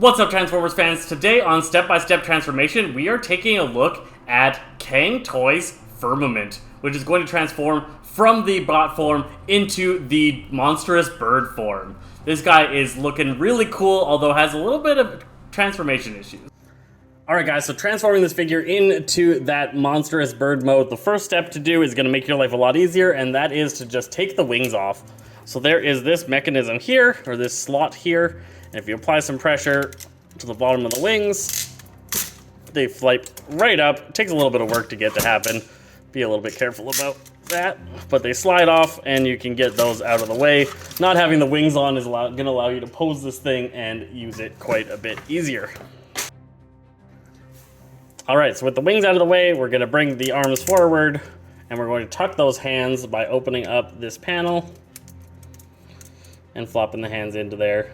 What's up, Transformers fans? Today on Step by Step Transformation, we are taking a look at Cang Toys Firmament, which is going to transform from the bot form into the monstrous bird form. This guy is looking really cool, although has a little bit of transformation issues. Alright guys, so transforming this figure into that monstrous bird mode, the first step to do is going to make your life a lot easier, and that is to just take the wings off. So there is this mechanism here, or this slot here, and if you apply some pressure to the bottom of the wings, they flight right up. It takes a little bit of work to get to happen. Be a little bit careful about that, but they slide off and you can get those out of the way. Not having the wings on is going to allow you to pose this thing and use it quite a bit easier. Alright, so with the wings out of the way, we're going to bring the arms forward, and we're going to tuck those hands by opening up this panel and flopping the hands into there.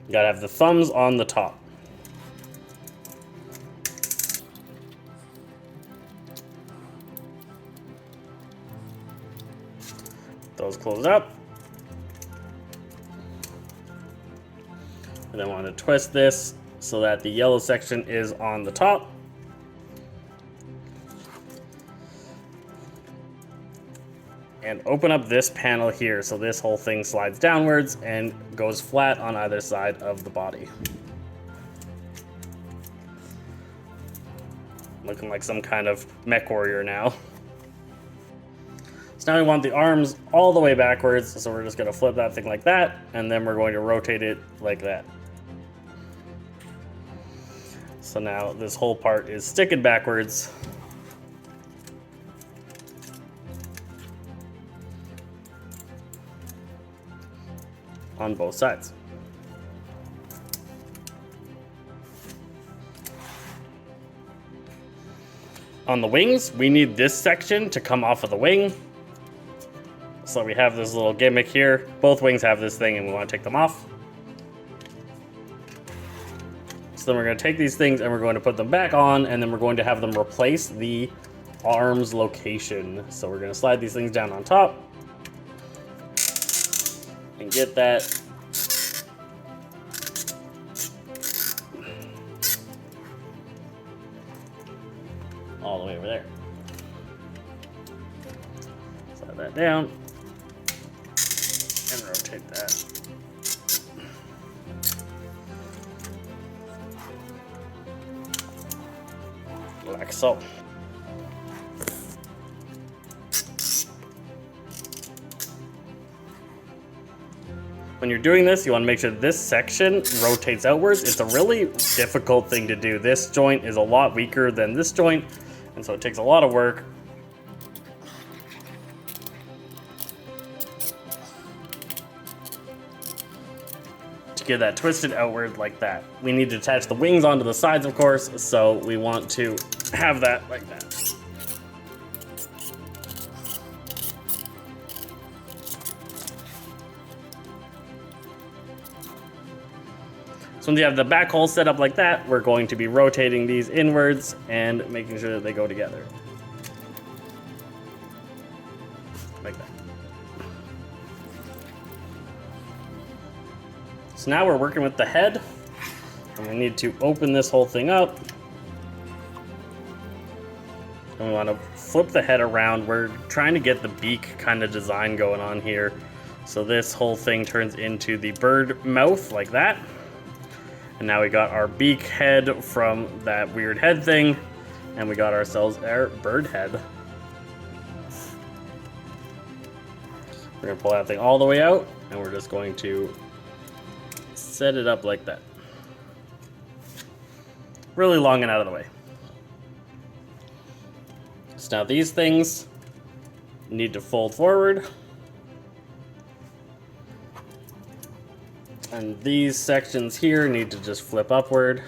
You gotta have the thumbs on the top. Those close up. And then I want to twist this so that the yellow section is on the top. And open up this panel here so this whole thing slides downwards and goes flat on either side of the body. Looking like some kind of mech warrior now. So now we want the arms all the way backwards, so we're just going to flip that thing like that, and then we're going to rotate it like that. So now this whole part is sticking backwards. On both sides. On the wings, we need this section to come off of the wing. So we have this little gimmick here. Both wings have this thing and we want to take them off. So then we're going to take these things and we're going to put them back on, and then we're going to have them replace the arms location. So we're going to slide these things down on top and get that all the way over there. Slide that down and rotate that. Like so. When you're doing this, you want to make sure this section rotates outwards. It's a really difficult thing to do. This joint is a lot weaker than this joint, and so it takes a lot of work. To get that twisted outward like that. We need to attach the wings onto the sides, of course, so we want to have that like that. So when you have the back hole set up like that, we're going to be rotating these inwards and making sure that they go together. Like that. So now we're working with the head, and we need to open this whole thing up. And we want to flip the head around. We're trying to get the beak kind of design going on here. So this whole thing turns into the bird mouth like that. And now we got our beak head from that weird head thing, and we got ourselves our bird head. We're going to pull that thing all the way out, and we're just going to set it up like that. Really long and out of the way. So now these things need to fold forward. And these sections here need to just flip upward.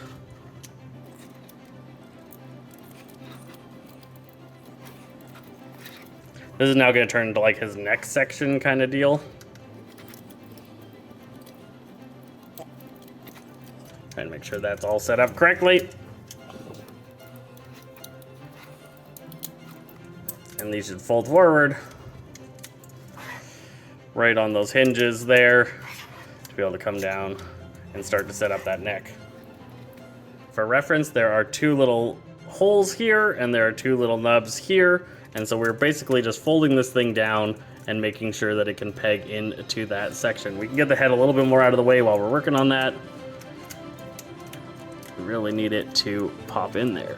This is now going to turn into like his neck section kind of deal. Trying to make sure that's all set up correctly. And these should fold forward. right on those hinges there. to be able to come down and start to set up that neck. For reference, there are 2 little holes here and there are 2 little nubs here, and so we're basically just folding this thing down and making sure that it can peg into that section. We can get the head a little bit more out of the way while we're working on that. We really need it to pop in there.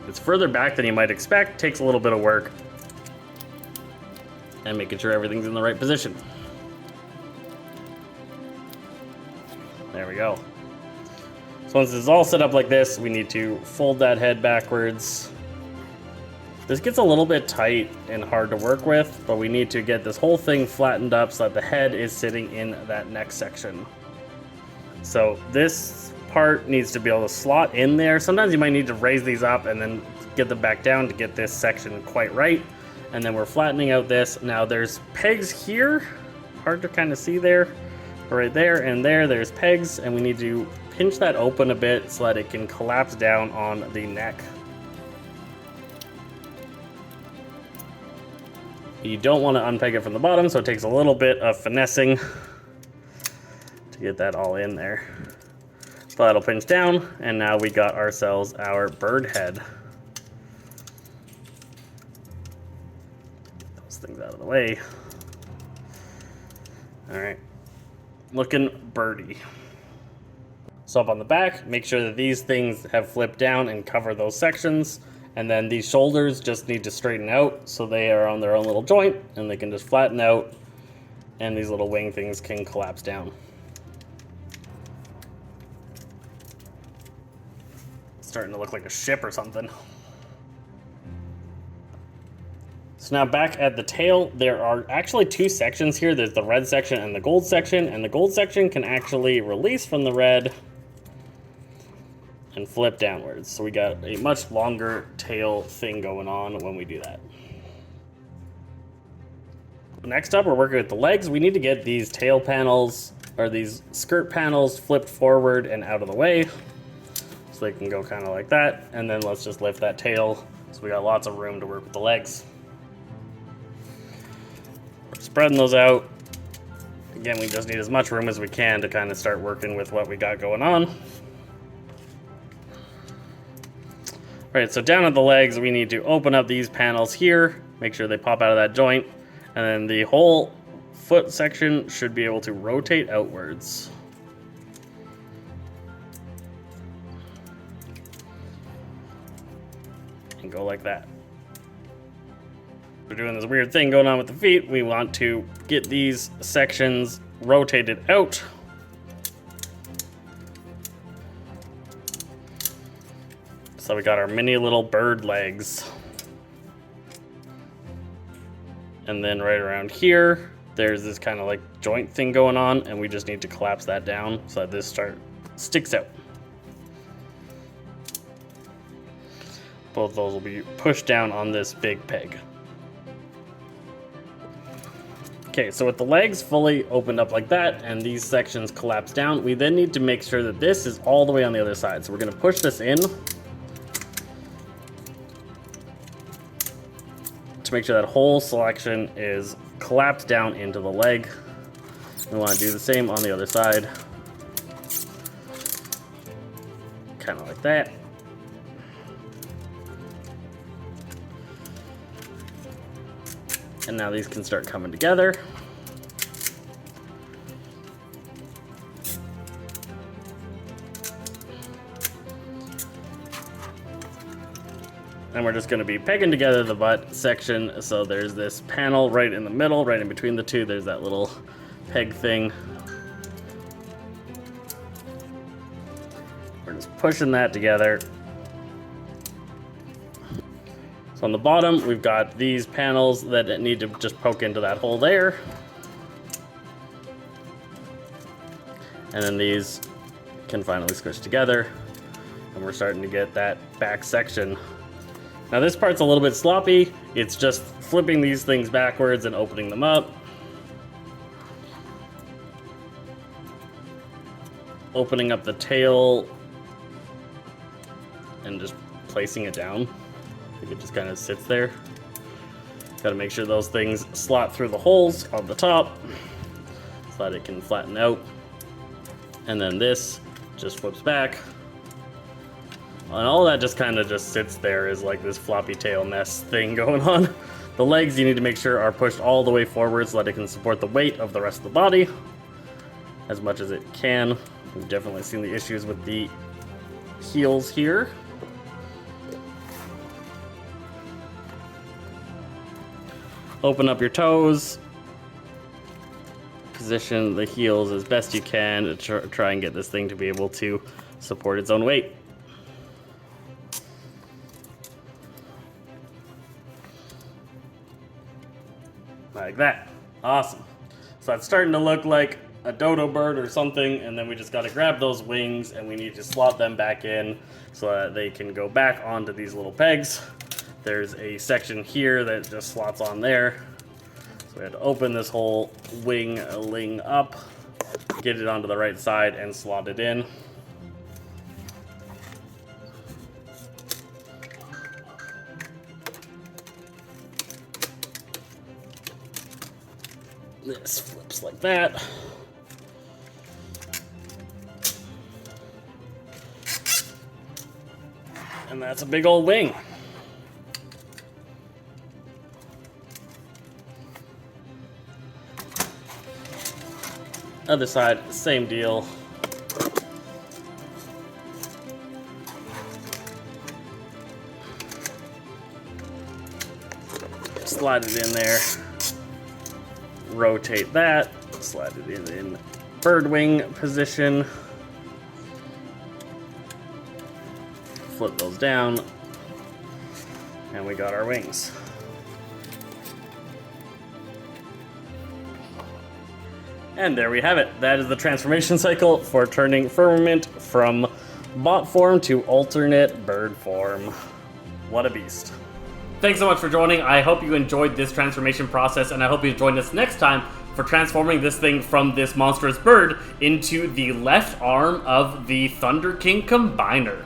It's further back than you might expect, takes a little bit of work, and making sure everything's in the right position. There we go. So once it's all set up like this, we need to fold that head backwards. This gets a little bit tight and hard to work with, but we need to get this whole thing flattened up so that the head is sitting in that neck section. So this part needs to be able to slot in there. Sometimes you might need to raise these up and then get them back down to get this section quite right. And then we're flattening out this. Now there's pegs here, hard to kind of see there. Right there and there's pegs, and we need to pinch that open a bit so that it can collapse down on the neck. You don't want to unpeg it from the bottom, so it takes a little bit of finessing to get that all in there. So that'll pinch down, and now we got ourselves our bird head. Get those things out of the way. All right. Looking birdie. So up on the back, make sure that these things have flipped down and cover those sections. And then these shoulders just need to straighten out so they are on their own little joint and they can just flatten out, and these little wing things can collapse down. It's starting to look like a ship or something. So now back at the tail, there are actually 2 sections here. There's the red section and the gold section, and the gold section can actually release from the red and flip downwards. So we got a much longer tail thing going on when we do that. Next up, we're working with the legs. We need to get these tail panels, or these skirt panels, flipped forward and out of the way so they can go kind of like that. And then let's just lift that tail so we got lots of room to work with the legs. Spreading those out. Again, we just need as much room as we can to kind of start working with what we got going on. All right, so down at the legs, we need to open up these panels here, make sure they pop out of that joint, and then the whole foot section should be able to rotate outwards. And go like that. We're doing this weird thing going on with the feet. We want to get these sections rotated out. So we got our mini little bird legs. And then right around here, there's this kind of like joint thing going on, and we just need to collapse that down so that this sticks out. Both those will be pushed down on this big peg. Okay, so with the legs fully opened up like that and these sections collapse down, we then need to make sure that this is all the way on the other side. So we're going to push this in to make sure that whole selection is collapsed down into the leg. We want to do the same on the other side. Kind of like that. And now these can start coming together. And we're just going to be pegging together the butt section. So there's this panel right in the middle, right in between the two. There's that little peg thing. We're just pushing that together. So on the bottom, we've got these panels that need to just poke into that hole there. And then these can finally squish together. And we're starting to get that back section. Now this part's a little bit sloppy. It's just flipping these things backwards and opening them up. Opening up the tail and just placing it down. I think it just kind of sits there. Gotta make sure those things slot through the holes on the top so that it can flatten out. And then this just flips back. And all that just kind of just sits there as like this floppy tail mess thing going on. The legs you need to make sure are pushed all the way forward so that it can support the weight of the rest of the body as much as it can. We've definitely seen the issues with the heels here. Open up your toes. Position the heels as best you can to try and get this thing to be able to support its own weight. Like that. Awesome. So that's starting to look like a dodo bird or something, and then we just got to grab those wings and we need to slot them back in so that they can go back onto these little pegs. There's a section here that just slots on there. So we had to open this whole wing up, get it onto the right side, and slot it in. This flips like that. And that's a big old wing. Other side, same deal. Slide it in there. Rotate that. Slide it in bird wing position. Flip those down. And we got our wings. And there we have it. That is the transformation cycle for turning Firmament from bot form to alternate bird form. What a beast. Thanks so much for joining. I hope you enjoyed this transformation process, and I hope you join us next time for transforming this thing from this monstrous bird into the left arm of the Thunder King Combiner.